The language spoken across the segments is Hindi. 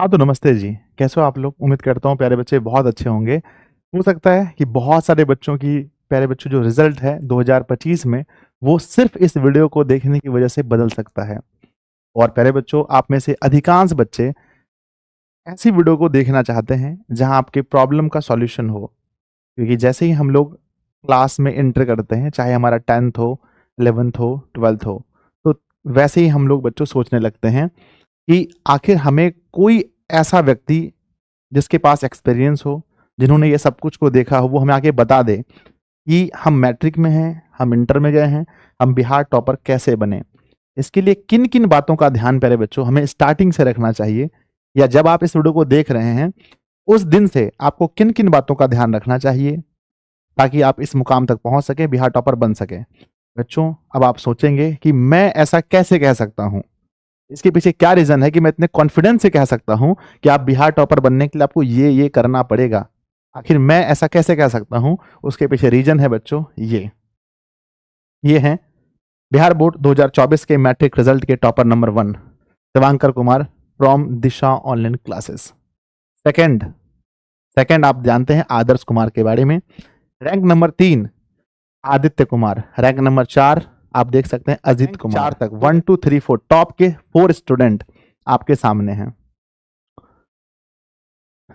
हाँ, तो नमस्ते जी। कैसे हो आप लोग? उम्मीद करता हूँ प्यारे बच्चे बहुत अच्छे होंगे। हो सकता है कि बहुत सारे बच्चों की प्यारे बच्चों जो रिज़ल्ट है 2025 में, वो सिर्फ़ इस वीडियो को देखने की वज़ह से बदल सकता है। और प्यारे बच्चों, आप में से अधिकांश बच्चे ऐसी वीडियो को देखना चाहते हैं, जहाँ आपके प्रॉब्लम का सॉल्यूशन हो। क्योंकि जैसे ही हम लोग क्लास में एंटर करते हैं, चाहे हमारा 10th हो, 11th हो, 12th हो, तो वैसे ही हम लोग बच्चों सोचने लगते हैं कि आखिर हमें कोई ऐसा व्यक्ति जिसके पास एक्सपीरियंस हो, जिन्होंने ये सब कुछ को देखा हो, वो हमें आके बता दे कि हम मैट्रिक में हैं, हम इंटर में गए हैं, हम बिहार टॉपर कैसे बने। इसके लिए किन-किन बातों का ध्यान प्यारे बच्चों हमें स्टार्टिंग से रखना चाहिए, या जब आप इस वीडियो को देख रहे हैं, उस दिन से आपको किन-किन बातों का ध्यान रखना चाहिए, ताकि आप इस मुकाम तक पहुँच सकें, बिहार टॉपर बन सकें। बच्चों, अब आप सोचेंगे कि मैं ऐसा कैसे कह सकता हूँ? इसके पीछे क्या रीज़न है कि मैं इतने कॉन्फिडेंस से कह सकता हूँ कि आप बिहार टॉपर बनने के लिए आपको ये करना पड़ेगा। आखिर मैं ऐसा कैसे कह सकता हूँ? उसके पीछे रीज़न है बच्चों ये। ये हैं बिहार बोर्ड 2024 के मैट्रिक रिजल्ट के topper number 1 Shivankar Kumar from Disha online classes. Second second आप जानते हैं आदर्श कुमार के बारे में। Rank number 3 Aditya Kumar. Rank number 4 आप देख सकते हैं अजित कुमार। 4 तक 1 2 3 4 टॉप के 4 स्टूडेंट आपके सामने हैं,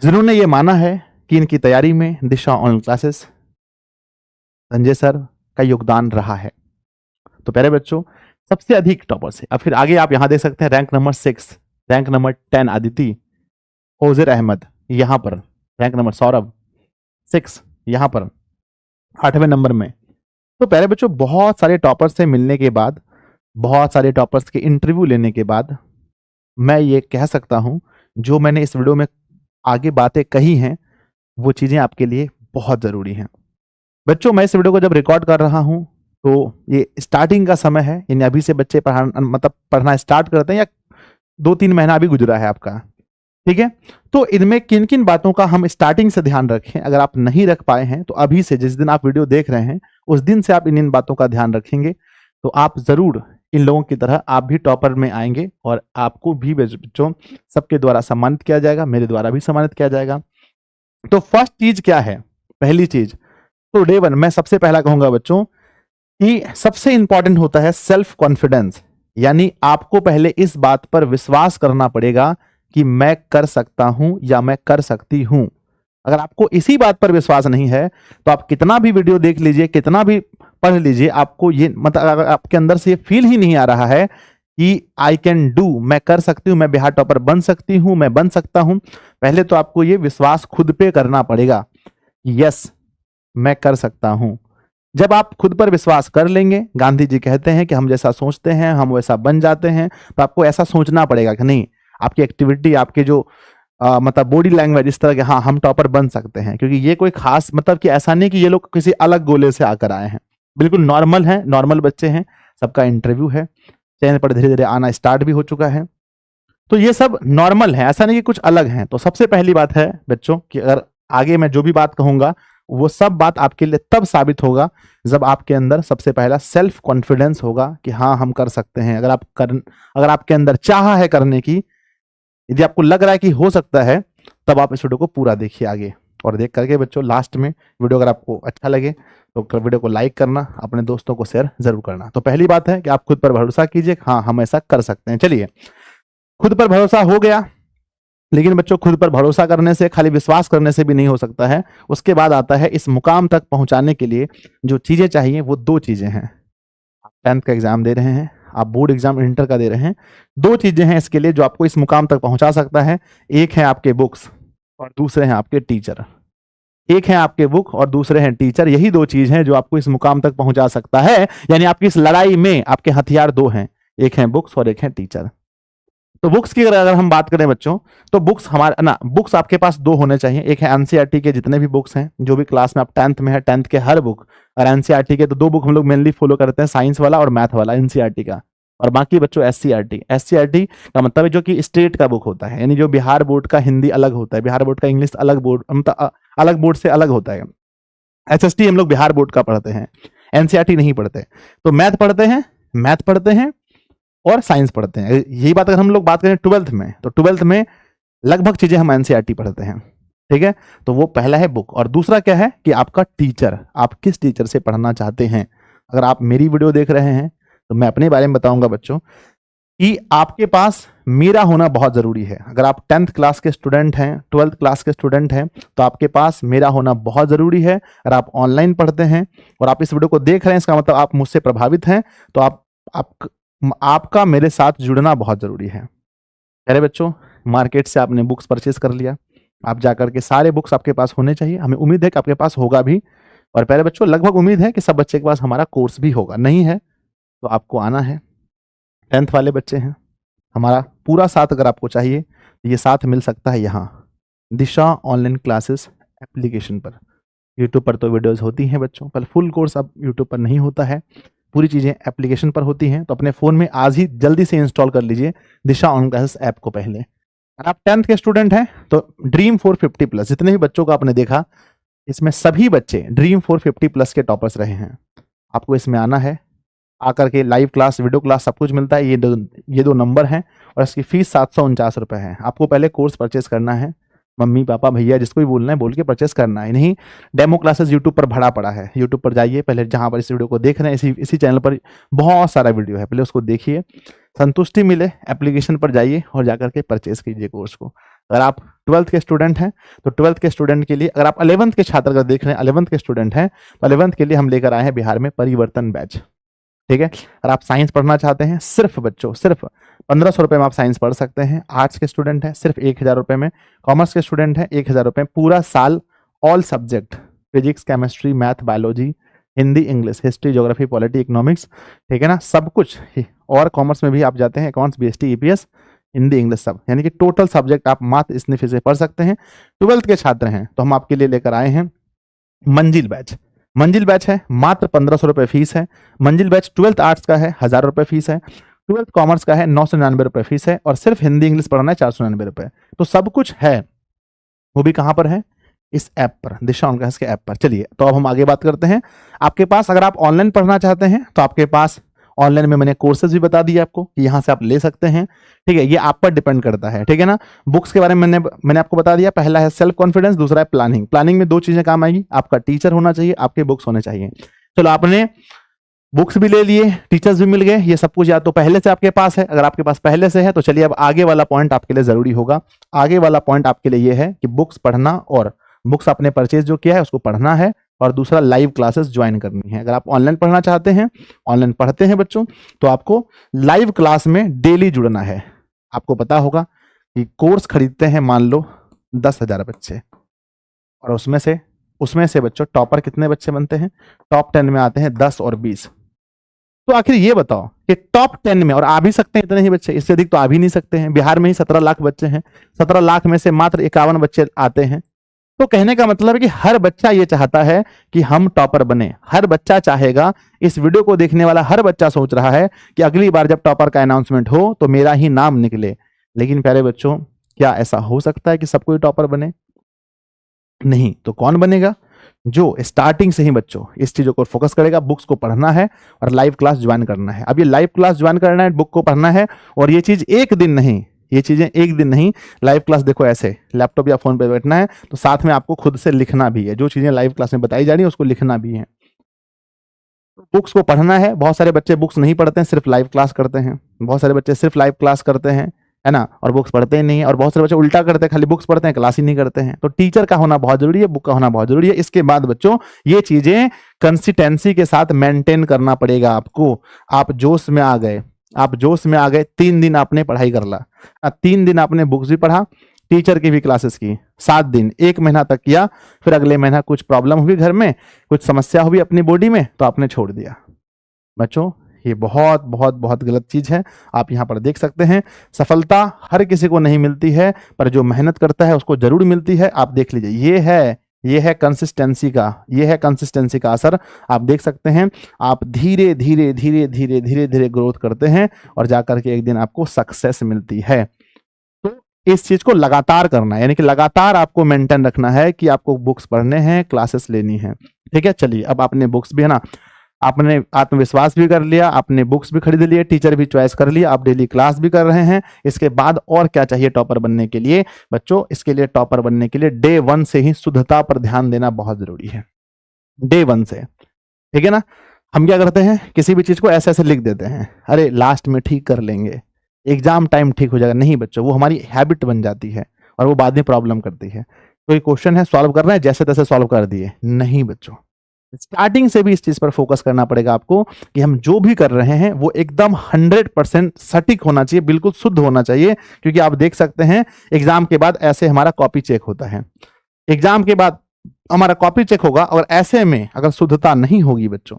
जिन्होंने ये माना है कि इनकी तैयारी में दिशा ऑनलाइन क्लासेस संजय सर का योगदान रहा है। तो प्यारे बच्चों, सबसे अधिक टॉपर्स है। अब फिर आगे आप यहां देख सकते हैं rank number 6, rank number 10 Aditi, ओजिर अहमद यहां पर, रैंक नंबर सौरभ 6 यहां पर 8वें नंबर में। तो प्यारे बच्चों, बहुत सारे टॉपर्स से मिलने के बाद, बहुत सारे टॉपर्स के इंटरव्यू लेने के बाद, मैं ये कह सकता हूं जो मैंने इस वीडियो में आगे बातें कही हैं, वो चीजें आपके लिए बहुत जरूरी हैं। बच्चों, मैं इस वीडियो को जब रिकॉर्ड कर रहा हूं, तो ये स्टार्टिंग का समय है, यानी अभी से बच्चे पढ़ना स्टार्ट करते हैं, या 2-3 महीना अभी गुजरा है आपका, ठीक है। तो इनमें किन किन बातों का हम स्टार्टिंग से ध्यान रखें, अगर आप नहीं रख पाए हैं तो अभी से, जिस दिन आप वीडियो देख रहे हैं उस दिन से आप इन बातों का ध्यान रखेंगे, तो आप जरूर इन लोगों की तरह आप भी टॉपर में आएंगे, और आपको भी बच्चों सबके द्वारा सम्मानित किया जाएगा, मेरे द्वारा भी सम्मानित किया जाएगा। तो फर्स्ट चीज क्या है? पहली चीज तो डे 1 मैं सबसे पहला कहूंगा बच्चों कि सबसे इंपॉर्टेंट होता है सेल्फ कॉन्फिडेंस। यानी आपको पहले इस बात पर विश्वास करना पड़ेगा कि मैं कर सकता हूं या मैं कर सकती हूं। अगर आपको इसी बात पर विश्वास नहीं है, तो आप कितना भी वीडियो देख लीजिए, कितना भी पढ़ लीजिए, आपको ये मतलब अगर आपके अंदर से ये फील ही नहीं आ रहा है कि आई कैन डू, मैं कर सकती हूं, मैं बिहार टॉपर बन सकती हूं, मैं बन सकता हूं, पहले तो आपको ये विश्वास खुद पे करना पड़ेगा। यस, मैं कर सकता हूं। जब आप खुद पर विश्वास कर लेंगे, गांधी जी कहते हैं कि हम जैसा सोचते हैं हम वैसा बन जाते हैं, तो आपको ऐसा सोचना पड़ेगा कि नहीं, आपकी एक्टिविटी, आपके जो मतलब बॉडी लैंग्वेज इस तरह के, हाँ हम टॉपर बन सकते हैं। क्योंकि ये कोई खास मतलब कि ऐसा नहीं कि ये लोग किसी अलग गोले से आकर आए हैं, बिल्कुल नॉर्मल है, नॉर्मल बच्चे हैं, सबका इंटरव्यू है, चैनल पर धीरे धीरे आना स्टार्ट भी हो चुका है, तो ये सब नॉर्मल है, ऐसा नहीं कि कुछ अलग है। तो सबसे पहली बात है बच्चों कि अगर आगे मैं जो भी बात कहूंगा, वो सब बात आपके लिए तब साबित होगा जब आपके अंदर सबसे पहला सेल्फ कॉन्फिडेंस होगा कि हाँ हम कर सकते हैं। अगर आपके अंदर चाह है करने की, यदि आपको लग रहा है कि हो सकता है, तब आप इस वीडियो को पूरा देखिए आगे। और देख करके बच्चों लास्ट में वीडियो अगर आपको अच्छा लगे तो वीडियो को लाइक करना, अपने दोस्तों को शेयर जरूर करना। तो पहली बात है कि आप खुद पर भरोसा कीजिए, हाँ हम ऐसा कर सकते हैं। चलिए, खुद पर भरोसा हो गया, लेकिन बच्चों खुद पर भरोसा करने से, खाली विश्वास करने से भी नहीं हो सकता है। उसके बाद आता है इस मुकाम तक पहुंचाने के लिए जो चीजें चाहिए, वो 2 चीजें हैं। आप 10th का एग्जाम दे रहे हैं, आप बोर्ड एग्जाम इंटर का दे रहे हैं, 2 चीजें हैं इसके लिए जो आपको इस मुकाम तक पहुंचा सकता है। एक है आपके बुक्स और दूसरे हैं आपके टीचर। एक है आपके बुक और दूसरे हैं टीचर। यही 2 चीज हैं जो आपको इस मुकाम तक पहुंचा सकता है। यानी आपकी इस लड़ाई में आपके हथियार 2 हैं, एक है बुक्स और एक है टीचर। तो बुक्स की अगर हम बात करें बच्चों, तो बुक्स हमारे ना, बुक्स आपके पास 2 होने चाहिए। एक है एनसीईआरटी के जितने भी बुक्स हैं, जो भी क्लास में आप 10th में है, 10th के हर बुक, और एनसीईआरटी के तो 2 बुक हम लोग मेनली फॉलो करते हैं, साइंस वाला और मैथ वाला एनसीईआरटी का, और बाकी बच्चों एससीईआरटी। एससीईआरटी का मतलब है जो कि स्टेट का बुक होता है, यानी जो बिहार बोर्ड का हिंदी अलग होता है, बिहार बोर्ड का इंग्लिश अलग बोर्ड, मतलब अलग बोर्ड से अलग होता है। एसएसटी हम लोग बिहार बोर्ड का पढ़ते हैं, एनसीईआरटी नहीं पढ़ते। तो मैथ पढ़ते हैं और साइंस पढ़ते हैं। यही बात अगर हम लोग बात करें 12th में, तो 12th में लगभग चीजें हम एनसीईआरटी पढ़ते हैं, ठीक है। तो वो पहला है बुक, और दूसरा क्या है कि आपका टीचर, आप किस टीचर से पढ़ना चाहते हैं। अगर आप मेरी वीडियो देख रहे हैं तो मैं अपने बारे में बताऊंगा बच्चों कि आपके पास मेरा होना बहुत जरूरी है। अगर आप 10th क्लास के स्टूडेंट हैं, 12th क्लास के स्टूडेंट हैं, तो आपके पास मेरा होना बहुत जरूरी है। अगर आप ऑनलाइन पढ़ते हैं और आप इस वीडियो को देख रहे हैं, इसका मतलब आप मुझसे प्रभावित हैं, तो आपका मेरे साथ जुड़ना बहुत जरूरी है। पहले बच्चों, मार्केट से आपने बुक्स परचेज कर लिया, आप जाकर के सारे बुक्स आपके पास होने चाहिए, हमें उम्मीद है कि आपके पास होगा भी। और पहले बच्चों, लगभग उम्मीद है कि सब बच्चे के पास हमारा कोर्स भी होगा, नहीं है तो आपको आना है। 10th वाले बच्चे हैं, हमारा पूरा साथ अगर आपको चाहिए तो ये साथ मिल सकता है यहाँ दिशा ऑनलाइन क्लासेस एप्लीकेशन पर। यूट्यूब पर तो वीडियोस होती हैं बच्चों, पर फुल कोर्स अब यूट्यूब पर नहीं होता है, पूरी चीज़ें एप्लीकेशन पर होती हैं। तो अपने फ़ोन में आज ही जल्दी से इंस्टॉल कर लीजिए दिशा ऑनलाइन क्लासेस ऐप को पहले। अगर आप 10th के स्टूडेंट हैं तो ड्रीम 450 प्लस जितने भी बच्चों को आपने देखा, इसमें सभी बच्चे ड्रीम 450 प्लस के टॉपर्स रहे हैं। आपको इसमें आना है, आकर के लाइव क्लास, वीडियो क्लास सब कुछ मिलता है। ये दो नंबर हैं और इसकी फीस 749 रुपये है। आपको पहले कोर्स परचेस करना है, मम्मी पापा भैया जिसको भी बोलना है बोल के परचेस करना है। नहीं, डेमो क्लासेस यूट्यूब पर भरा पड़ा है, यूट्यूब पर जाइए पहले, जहां पर इस वीडियो को देख रहे हैं इसी चैनल पर बहुत सारा वीडियो है, पहले उसको देखिए, संतुष्टि मिले, एप्लीकेशन पर जाइए और जाकर के परचेस कीजिए कोर्स को। अगर आप 12th के स्टूडेंट हैं तो 12th के स्टूडेंट के लिए, अगर आप 11th के छात्र अगर देख रहे हैं 11th के स्टूडेंट हैं तो 11th के लिए हम लेकर आए हैं बिहार में परिवर्तन बैच, ठीक है। अगर आप साइंस पढ़ना चाहते हैं, सिर्फ बच्चों सिर्फ 1500 रुपये में आप साइंस पढ़ सकते हैं। आर्ट्स के स्टूडेंट हैं सिर्फ 1000 रुपये में, कॉमर्स के स्टूडेंट हैं 1000 रुपये में, पूरा साल all subject, physics, chemistry, math, biology, Hindi, English, history, geography, polity, economics, ठीक है ना, सब कुछ। और कॉमर्स में भी आप जाते हैं, accounts, BST, EPS, Hindi, English, सब, यानी कि टोटल सब्जेक्ट आप मात्र इतने फीस से पढ़ सकते हैं। 12th के छात्र हैं तो हम आपके लिए लेकर आए हैं मंजिल बैच। मंजिल बैच है, मात्र 1500 रुपये फीस है। मंजिल बैच 12th आर्ट्स का है, 1000 रुपये फीस है। 12th कॉमर्स का है, 999 रुपये फीस है। और सिर्फ हिंदी इंग्लिश पढ़ना है, 499 रुपये। तो सब कुछ है, वो भी कहां पर है, इस ऐप पर, दिशा ऑनलाइन क्लासेस के ऐप पर। चलिए तो अब हम आगे बात करते हैं। आपके पास अगर आप ऑनलाइन पढ़ना चाहते हैं तो आपके पास ऑनलाइन में मैंने कोर्सेज भी बता दिए आपको कि यहां से आप ले सकते हैं, ठीक है। ये आप पर डिपेंड करता है, ठीक है ना। बुक्स के बारे में मैंने आपको बता दिया, पहला है सेल्फ कॉन्फिडेंस, दूसरा है प्लानिंग। प्लानिंग में दो चीजें काम आएगी, आपका टीचर होना चाहिए, आपके बुक्स होने चाहिए। चलो, आपने बुक्स भी ले लिए, टीचर्स भी मिल गए, ये सब कुछ या तो पहले से आपके पास है। अगर आपके पास पहले से है तो चलिए अब आगे वाला पॉइंट आपके लिए जरूरी होगा। आगे वाला पॉइंट आपके लिए ये है कि बुक्स पढ़ना, और बुक्स आपने परचेज जो किया है उसको पढ़ना है, और दूसरा लाइव क्लासेस ज्वाइन करनी है। अगर आप ऑनलाइन पढ़ना चाहते हैं, ऑनलाइन पढ़ते हैं बच्चों, तो आपको लाइव क्लास में डेली जुड़ना है। आपको पता होगा कि कोर्स खरीदते हैं मान लो 10,000 बच्चे, और उसमें से बच्चों टॉपर कितने बच्चे बनते हैं, टॉप 10 में आते हैं 10 और 20। तो आखिर ये बताओ कि टॉप 10 में, और आ भी सकते हैं इतने ही बच्चे, इससे अधिक तो आ भी नहीं सकते हैं। बिहार में ही 17 लाख बच्चे हैं, 17 लाख में से मात्र 51 बच्चे आते हैं। तो कहने का मतलब है कि हर बच्चा ये चाहता है कि हम टॉपर बने, हर बच्चा चाहेगा। इस वीडियो को देखने वाला हर बच्चा सोच रहा है कि अगली बार जब टॉपर का अनाउंसमेंट हो तो मेरा ही नाम निकले। लेकिन प्यारे बच्चों, क्या ऐसा हो सकता है कि सब कोई टॉपर बने? नहीं। तो कौन बनेगा? जो स्टार्टिंग से ही बच्चों इस चीजों को फोकस करेगा, बुक्स को पढ़ना है और लाइव क्लास ज्वाइन करना है। अब ये लाइव क्लास ज्वाइन करना है, बुक को पढ़ना है, और ये चीज एक दिन नहीं, ये चीजें एक दिन नहीं। लाइव क्लास देखो, ऐसे लैपटॉप या फोन पे बैठना है, तो साथ में आपको खुद से लिखना भी है, जो चीजें लाइव क्लास में बताई जा रही है उसको लिखना भी है। बुक्स को पढ़ना है। बहुत सारे बच्चे बुक्स नहीं पढ़ते हैं, सिर्फ लाइव क्लास करते हैं। बहुत सारे बच्चे सिर्फ लाइव क्लास करते हैं, है ना, और बुक्स पढ़ते ही नहीं है। और बहुत सारे बच्चे उल्टा करते हैं, खाली बुक्स पढ़ते हैं, क्लास ही नहीं करते हैं। तो टीचर का होना बहुत जरूरी है, बुक का होना बहुत जरूरी है। इसके बाद बच्चों ये चीजें कंसिस्टेंसी के साथ मेंटेन करना पड़ेगा आपको। आप जोश में आ गए, 3 दिन आपने पढ़ाई कर ला, 3 दिन आपने बुक्स भी पढ़ा, टीचर की भी क्लासेस की, 7 दिन, 1 महीना तक किया, फिर अगले महीना कुछ प्रॉब्लम हुई घर में, कुछ समस्या हुई अपनी बॉडी में, तो आपने छोड़ दिया। बच्चों ये बहुत बहुत बहुत गलत चीज है। आप यहाँ पर देख सकते हैं, सफलता हर किसी को नहीं मिलती है, पर जो मेहनत करता है उसको जरूर मिलती है। आप देख लीजिए, ये है कंसिस्टेंसी का असर। आप देख सकते हैं, आप धीरे धीरे ग्रोथ करते हैं और जाकर के एक दिन आपको सक्सेस मिलती है। तो इस चीज को लगातार करना है, यानी कि लगातार आपको मेंटेन रखना है कि आपको बुक्स पढ़ने हैं, क्लासेस लेनी है, ठीक है। चलिए अब आपने बुक्स भी, है ना, आपने आत्मविश्वास भी कर लिया, आपने बुक्स भी खरीद लिए, टीचर भी चॉइस कर लिया, आप डेली क्लास भी कर रहे हैं। इसके बाद और क्या चाहिए टॉपर बनने के लिए बच्चों? इसके लिए टॉपर बनने के लिए डे 1 से ही शुद्धता पर ध्यान देना बहुत जरूरी है, डे 1 से, ठीक है ना। हम क्या करते हैं, किसी भी चीज को ऐसे ऐसे लिख देते हैं, अरे लास्ट में ठीक कर लेंगे, एग्जाम टाइम ठीक हो जाएगा। नहीं बच्चों, वो हमारी हैबिट बन जाती है और वो बाद में प्रॉब्लम करती है। कोई क्वेश्चन है, सॉल्व कर रहे हैं, जैसे तैसे सॉल्व कर दिए, नहीं बच्चों, स्टार्टिंग से भी इस चीज पर फोकस करना पड़ेगा आपको कि हम जो भी कर रहे हैं वो एकदम 100% सटीक होना चाहिए, बिल्कुल शुद्ध होना चाहिए। क्योंकि आप देख सकते हैं एग्जाम के बाद ऐसे हमारा कॉपी चेक होता है, एग्जाम के बाद हमारा कॉपी चेक होगा, और ऐसे में अगर शुद्धता नहीं होगी बच्चों,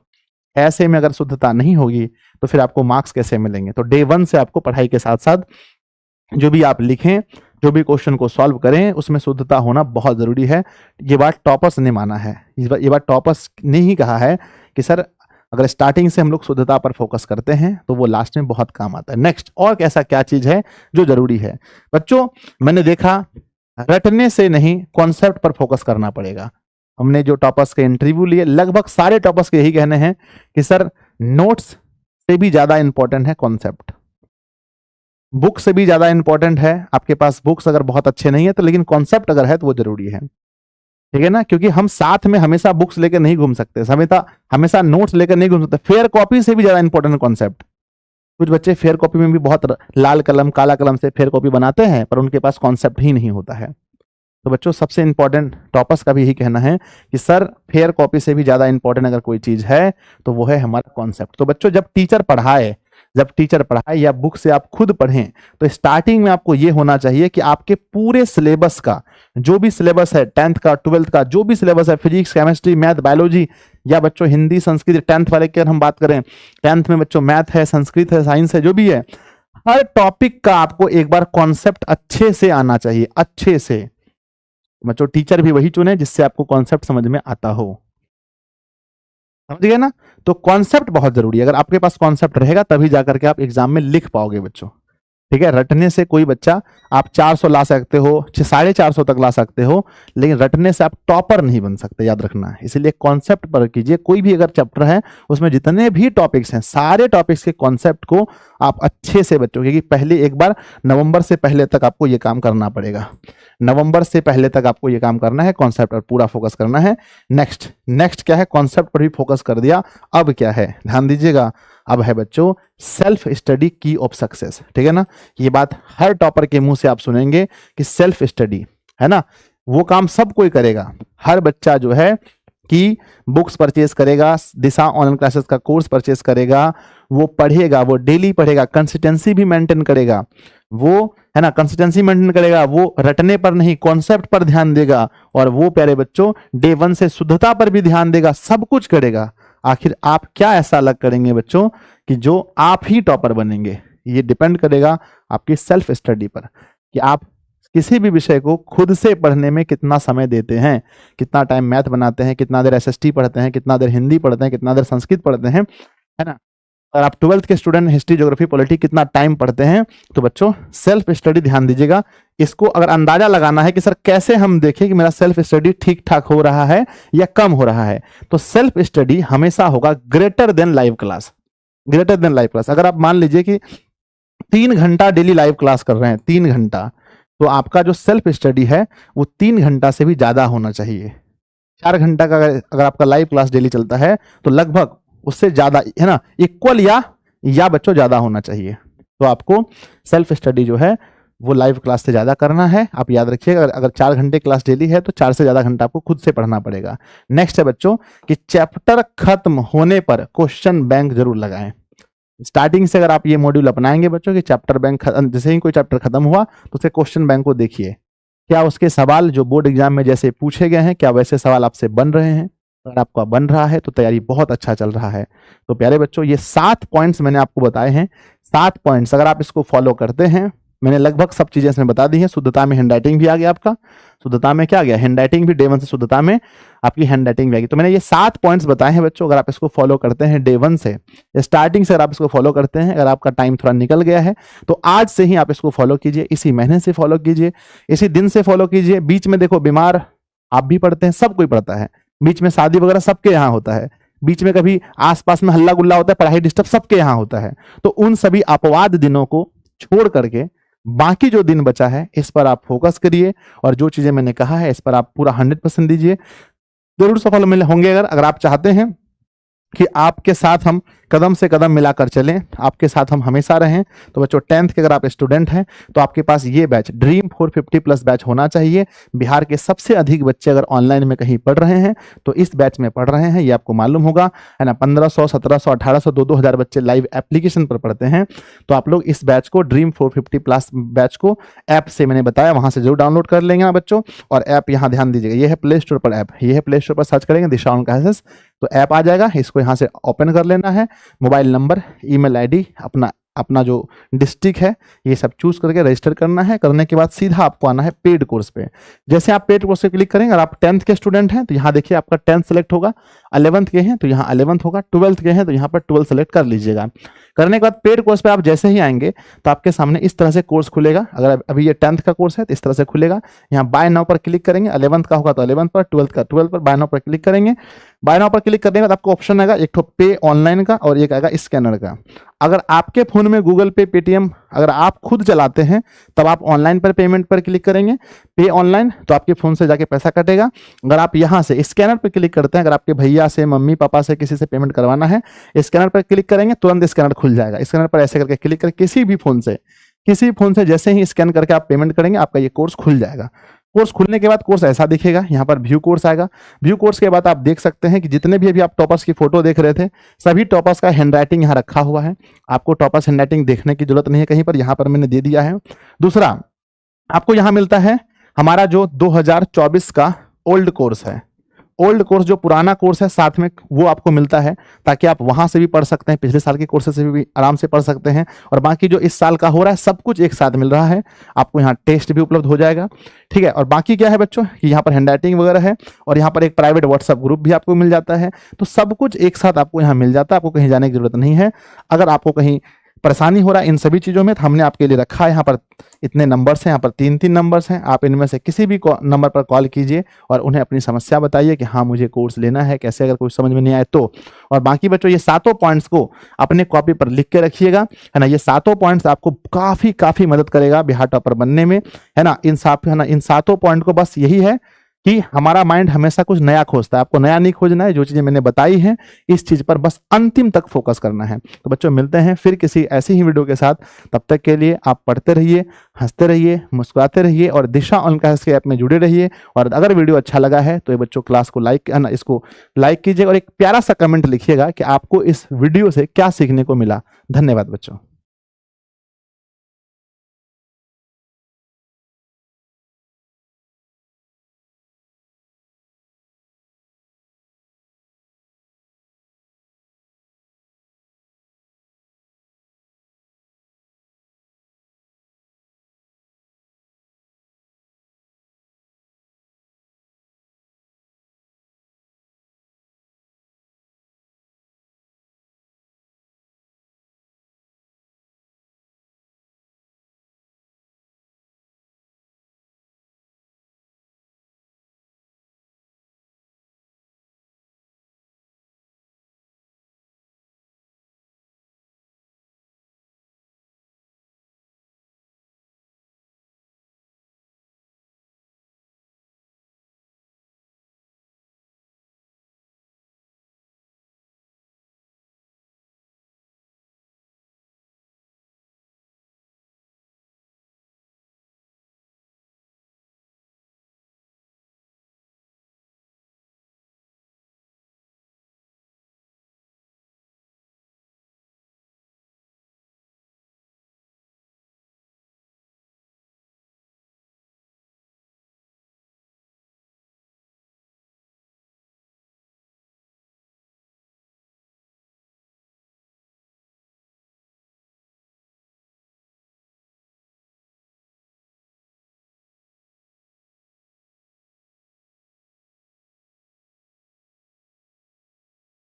ऐसे में अगर शुद्धता नहीं होगी तो फिर आपको मार्क्स कैसे मिलेंगे? तो डे 1 से आपको पढ़ाई के साथ साथ जो भी आप लिखें, जो भी क्वेश्चन को सॉल्व करें, उसमें शुद्धता होना बहुत जरूरी है। ये बात टॉपर्स ने माना है, ये बात टॉपर्स ने ही कहा है कि सर अगर स्टार्टिंग से हम लोग शुद्धता पर फोकस करते हैं तो वो लास्ट में बहुत काम आता है। नेक्स्ट, और कैसा क्या चीज है जो जरूरी है बच्चों? मैंने देखा रटने से नहीं, कॉन्सेप्ट पर फोकस करना पड़ेगा। हमने जो टॉपर्स के इंटरव्यू लिए, लगभग सारे टॉपर्स के यही कहने हैं कि सर नोट्स से भी ज्यादा इंपॉर्टेंट है कॉन्सेप्ट, बुक से भी ज्यादा इंपॉर्टेंट है। आपके पास बुक्स अगर बहुत अच्छे नहीं है तो, लेकिन कॉन्सेप्ट अगर है तो वो जरूरी है, ठीक है ना। क्योंकि हम साथ में हमेशा बुक्स लेकर नहीं घूम सकते, हमेशा नोट्स लेकर नहीं घूम सकते। फेयर कॉपी से भी ज्यादा इंपॉर्टेंट कॉन्सेप्ट। कुछ बच्चे फेयर कॉपी में भी बहुत लाल कलम काला कलम से फेयर कॉपी बनाते हैं, पर उनके पास कॉन्सेप्ट ही नहीं होता है। तो बच्चों सबसे इंपॉर्टेंट टॉपर्स का भी यही कहना है कि सर फेयर कॉपी से भी ज्यादा इंपॉर्टेंट अगर कोई चीज है तो वो है हमारा कॉन्सेप्ट। तो बच्चों जब टीचर पढ़ाए या बुक से आप खुद पढ़ें, तो स्टार्टिंग में आपको ये होना चाहिए कि आपके पूरे सिलेबस का, जो भी सिलेबस है 10th का 12th का, जो भी सिलेबस है, फिजिक्स केमिस्ट्री मैथ बायोलॉजी, या बच्चों हिंदी संस्कृत 10th वाले की अगर हम बात करें, 10th में बच्चों मैथ है, संस्कृत है, साइंस है, जो भी है, हर टॉपिक का आपको एक बार कॉन्सेप्ट अच्छे से आना चाहिए, अच्छे से। बच्चों टीचर भी वही चुने जिससे आपको कॉन्सेप्ट समझ में आता हो, समझ गए ना। तो कॉन्सेप्ट बहुत जरूरी है, अगर आपके पास कॉन्सेप्ट रहेगा तभी जाकर के आप एग्जाम में लिख पाओगे बच्चों, ठीक है। रटने से कोई बच्चा आप 400 ला सकते हो, 450 तक ला सकते हो, लेकिन रटने से आप टॉपर नहीं बन सकते, याद रखना है। इसलिए कॉन्सेप्ट पर कीजिए। कोई भी अगर चैप्टर है उसमें जितने भी टॉपिक्स हैं, सारे टॉपिक्स के कॉन्सेप्ट को आप अच्छे से बच्चों, क्योंकि पहले एक बार नवंबर से पहले तक आपको ये काम करना पड़ेगा, नवंबर से पहले तक आपको ये काम करना है, कॉन्सेप्ट पर पूरा फोकस करना है। नेक्स्ट क्या है? कॉन्सेप्ट पर भी फोकस कर दिया, अब क्या है? ध्यान दीजिएगा, अब है बच्चों सेल्फ स्टडी की ऑफ सक्सेस, ठीक है ना। ये बात हर टॉपर के मुंह से आप सुनेंगे कि सेल्फ स्टडी है ना, वो काम सब कोई करेगा। हर बच्चा जो है कि बुक्स परचेज करेगा, दिशा ऑनलाइन क्लासेस का कोर्स परचेज करेगा, वो पढ़ेगा, वो डेली पढ़ेगा, कंसिस्टेंसी भी मेंटेन करेगा, वो है ना, कंसिस्टेंसी मेंटेन करेगा, वो रटने पर नहीं कॉन्सेप्ट पर ध्यान देगा, और वो प्यारे बच्चों डे 1 से शुद्धता पर भी ध्यान देगा, सब कुछ करेगा। आखिर आप क्या ऐसा अलग करेंगे बच्चों कि जो आप ही टॉपर बनेंगे? ये डिपेंड करेगा आपकी सेल्फ स्टडी पर, कि आप किसी भी विषय को खुद से पढ़ने में कितना समय देते हैं, कितना टाइम मैथ बनाते हैं, कितना देर एसएसटी पढ़ते हैं, कितना देर हिंदी पढ़ते हैं, कितना देर संस्कृत पढ़ते हैं, है ना। अगर आप 12th के स्टूडेंट हिस्ट्री ज्योग्राफी पॉलिटी कितना टाइम पढ़ते हैं, तो बच्चों सेल्फ स्टडी ध्यान दीजिएगा। इसको अगर अंदाजा लगाना है कि सर कैसे हम देखें कि मेरा सेल्फ स्टडी ठीक ठाक हो रहा है या कम हो रहा है, तो सेल्फ स्टडी हमेशा होगा greater than live class, greater than live class. अगर आप मान लीजिए कि 3 घंटा डेली लाइव क्लास कर रहे हैं, 3 घंटा, तो आपका जो सेल्फ स्टडी है वो 3 घंटा से भी ज्यादा होना चाहिए। 4 घंटा का अगर आपका लाइव क्लास डेली चलता है तो लगभग उससे ज्यादा, है ना, इक्वल या बच्चों ज्यादा होना चाहिए। तो आपको सेल्फ स्टडी जो है वो लाइव क्लास से ज्यादा करना है। आप याद रखिएगा, अगर 4 घंटे क्लास डेली है तो 4 से ज्यादा घंटा आपको खुद से पढ़ना पड़ेगा। नेक्स्ट है बच्चों कि चैप्टर खत्म होने पर क्वेश्चन बैंक जरूर लगाएं। स्टार्टिंग से अगर आप ये मॉड्यूल अपनाएंगे बच्चों कि चैप्टर बैंक, जैसे ही कोई चैप्टर खत्म हुआ तो उसके क्वेश्चन बैंक को देखिए, क्या उसके सवाल जो बोर्ड एग्जाम में जैसे पूछे गए हैं, क्या वैसे सवाल आपसे बन रहे हैं। अगर आपका बन रहा है तो तैयारी बहुत अच्छा चल रहा है। तो प्यारे बच्चों ये 7 पॉइंट्स मैंने आपको बताए हैं, 7 पॉइंट्स अगर आप इसको फॉलो करते हैं, मैंने लगभग सब चीजें इसमें बता दी हैं। शुद्धता में हैंडराइटिंग भी आ गया आपका, शुद्धता में क्या आ गया, हैंडराइटिंग भी, डे 1 से शुद्धता में आपकी हैंडराइटिंग भी आ गई। तो मैंने ये 7 पॉइंट्स बताए हैं बच्चों, अगर आप इसको फॉलो करते हैं डे 1 से, स्टार्टिंग से अगर आप इसको फॉलो करते हैं, अगर आपका टाइम थोड़ा निकल गया है तो आज से ही आप इसको फॉलो कीजिए, इसी महीने से फॉलो कीजिए, इसी दिन से फॉलो कीजिए। बीच में देखो बीमार आप भी पढ़ते हैं, सब कोई पढ़ता है, बीच में शादी वगैरह सबके यहाँ होता है, बीच में कभी आसपास में हल्ला गुल्ला होता है, पढ़ाई डिस्टर्ब सबके यहाँ होता है। तो उन सभी अपवाद दिनों को छोड़ करके बाकी जो दिन बचा है इस पर आप फोकस करिए और जो चीजें मैंने कहा है इस पर आप पूरा 100% दीजिए, जरूर सफल मिले होंगे। अगर आप चाहते हैं कि आपके साथ हम कदम से कदम मिलाकर चलें, आपके साथ हम हमेशा रहें, तो बच्चों 10th के अगर आप स्टूडेंट हैं तो आपके पास ये बैच ड्रीम 450 प्लस बैच होना चाहिए। बिहार के सबसे अधिक बच्चे अगर ऑनलाइन में कहीं पढ़ रहे हैं तो इस बैच में पढ़ रहे हैं, ये आपको मालूम होगा, है ना। 1500, 1700, 1800, 2-2000 बच्चे लाइव एप्लीकेशन पर पढ़ते हैं। तो आप लोग इस बैच को ड्रीम 450 प्लस बैच को ऐप से मैंने बताया वहां से जरूर डाउनलोड कर लेंगे ना बच्चों। और ऐप यहाँ ध्यान दीजिएगा, ये है प्ले स्टोर पर ऐप, ये है प्ले स्टोर पर सर्च करेंगे दिशा ऑनलाइन क्लासेस तो ऐप आ जाएगा, इसको यहाँ से ओपन कर लेना है। मोबाइल नंबर, ईमेल आईडी, अपना जो डिस्ट्रिक्ट है ये सब चूज करके रजिस्टर करना है। करने के बाद सीधा आपको आना है पेड कोर्स पे। जैसे आप पेड कोर्स पे क्लिक करेंगे, अगर आप 10th के स्टूडेंट हैं तो यहाँ देखिए आपका 10th सेलेक्ट होगा, 11th के हैं तो यहाँ 11th होगा, 12th के हैं तो यहाँ पर 12 सेलेक्ट कर लीजिएगा। करने के बाद पेड कोर्स पे आप जैसे ही आएंगे तो आपके सामने इस तरह से कोर्स खुलेगा। अगर अभी ये 10th का कोर्स है तो इस तरह से खुलेगा। यहाँ बाय नाउ पर क्लिक करेंगे, 11th का होगा तो 11th पर, 12th का 12th पर, बाय नाउ पर क्लिक करेंगे। बाय नाउ पर क्लिक करने के बाद आपको ऑप्शन आएगा एक तो पे ऑनलाइन का और एक आएगा स्कैनर का। अगर आपके फोन में गूगल पे, पेटीएम अगर आप खुद चलाते हैं तब आप ऑनलाइन पर पेमेंट पर क्लिक करेंगे, पे ऑनलाइन, तो आपके फोन से जाके पैसा कटेगा। अगर आप यहाँ से स्कैनर पर क्लिक करते हैं, अगर आपके भैया से, मम्मी पापा से, किसी से पेमेंट करवाना है, स्कैनर पर क्लिक करेंगे तुरंत स्कैनर खुल जाएगा। स्कैनर पर ऐसे करके क्लिक करके किसी भी फोन से जैसे ही स्कैन करके आप पेमेंट करेंगे आपका ये कोर्स खुल जाएगा। कोर्स खुलने के बाद कोर्स ऐसा दिखेगा, यहाँ पर व्यू कोर्स आएगा। व्यू कोर्स के बाद आप देख सकते हैं कि जितने भी अभी आप टॉपर्स की फोटो देख रहे थे सभी टॉपर्स का हैंडराइटिंग यहाँ रखा हुआ है। आपको टॉपर्स हैंडराइटिंग देखने की जरूरत नहीं है कहीं पर, यहाँ पर मैंने दे दिया है। दूसरा आपको यहाँ मिलता है हमारा जो 2024 का ओल्ड कोर्स है, ओल्ड कोर्स जो पुराना कोर्स है साथ में वो आपको मिलता है, ताकि आप वहां से भी पढ़ सकते हैं, पिछले साल के कोर्सेज से भी आराम से पढ़ सकते हैं। और बाकी जो इस साल का हो रहा है सब कुछ एक साथ मिल रहा है। आपको यहाँ टेस्ट भी उपलब्ध हो जाएगा, ठीक है। और बाकी क्या है बच्चों कि यहाँ पर हैंडराइटिंग वगैरह है और यहाँ पर एक प्राइवेट व्हाट्सएप ग्रुप भी आपको मिल जाता है। तो सब कुछ एक साथ आपको यहाँ मिल जाता है, आपको कहीं जाने की जरूरत नहीं है। अगर आपको कहीं परेशानी हो रहा है इन सभी चीजों में तो हमने आपके लिए रखा है, यहाँ पर इतने नंबर्स हैं, यहाँ पर 3-3 नंबर्स हैं। आप इनमें से किसी भी नंबर पर कॉल कीजिए और उन्हें अपनी समस्या बताइए कि हाँ मुझे कोर्स लेना है, कैसे, अगर कुछ समझ में नहीं आए तो। और बाकी बच्चों ये 7 पॉइंट्स को अपने कॉपी पर लिख के रखिएगा, है ना। ये 7 पॉइंट्स आपको काफी मदद करेगा बिहार टॉपर बनने में, है ना। इन 7 पॉइंट को बस यही है कि हमारा माइंड हमेशा कुछ नया खोजता है, आपको नया नहीं खोजना है। जो चीजें मैंने बताई हैं इस चीज पर बस अंतिम तक फोकस करना है। तो बच्चों मिलते हैं फिर किसी ऐसी ही वीडियो के साथ, तब तक के लिए आप पढ़ते रहिए, हंसते रहिए, मुस्कुराते रहिए और दिशा ऑनलाइन क्लासेस के ऐप में जुड़े रहिए। और अगर वीडियो अच्छा लगा है तो ये बच्चों क्लास को इसको लाइक कीजिए और एक प्यारा सा कमेंट लिखिएगा कि आपको इस वीडियो से क्या सीखने को मिला। धन्यवाद बच्चों।